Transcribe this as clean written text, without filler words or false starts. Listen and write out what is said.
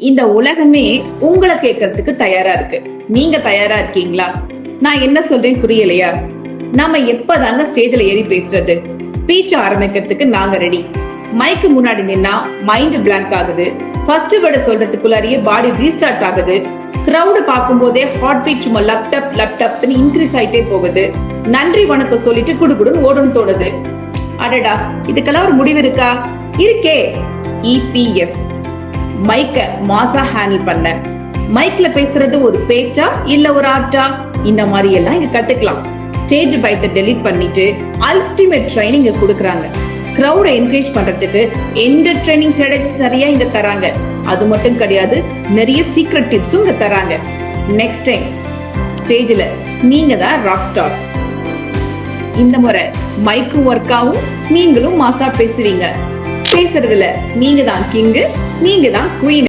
இந்த உலகமே உங்களை கேட்கறதுக்கு தயாரா இருக்கு. நீங்க தயாரா இருக்கீங்களா? நான் என்ன சொல்றேன் புரியலையா? நாம எப்பதாங்க ஸ்டேஜ்ல ஏறி பேசுறது? ஸ்பீச் ஆரம்பிக்கிறதுக்கு நாங்க ரெடி. மைக்கு முன்னாடி நின்னா மைண்ட் பிளாங்க் ஆகுது. ஃபர்ஸ்ட் வேர்ட் சொல்றதுக்குள்ளாரியே பாடி ரீஸ்டார்ட் ஆகுது. கிரவுட் பார்க்கும் போதே ஹார்ட் பீட் சும்மா லேப்டாப்னு இன்க்ரீஸ் ஆயிட்டே போகுது. நன்றி வணக்கம் சொல்லிட்டு குடுகுடுன்னு ஓடணும் தோணுது. அடடா, இதுக்கெல்லாம் ஒரு முடிவு இருக்கா? இருக்கே, EPS. மைக்க மாசா ஹேண்டில் பண்ண. மைக்ல பேசுறது ஒரு பேச்சா இல்ல ஒரு ஆர்ட்டா? இந்த மாதிரி எல்லாம் இங்க கத்துக்கலாம். ஸ்டேஜ் பயத்தை டெலீட் பண்ணிட்டு அல்டிமேட் ட்ரைனிங் கொடுக்கறாங்க. கிரௌட என்கரேஜ் பண்றதுக்கு எந்த ட்ரைனிங் ஸ்ட்ராட்டஜிஸ் நிறைய இங்க தராங்க. அது மட்டும் கிடையாது, நிறைய சீக்ரெட் டிப்ஸும் இங்க தராங்க. நெக்ஸ்ட் டைம் ஸ்டேஜ்ல நீங்க தான் ராக் ஸ்டார். இந்த முறை மைக்கும் ஒர்க் ஆகும், நீங்களும் மாசா பேசுவீங்க. பேசுறதுல நீங்க தான் கிங், நீங்க தான் குவீன்.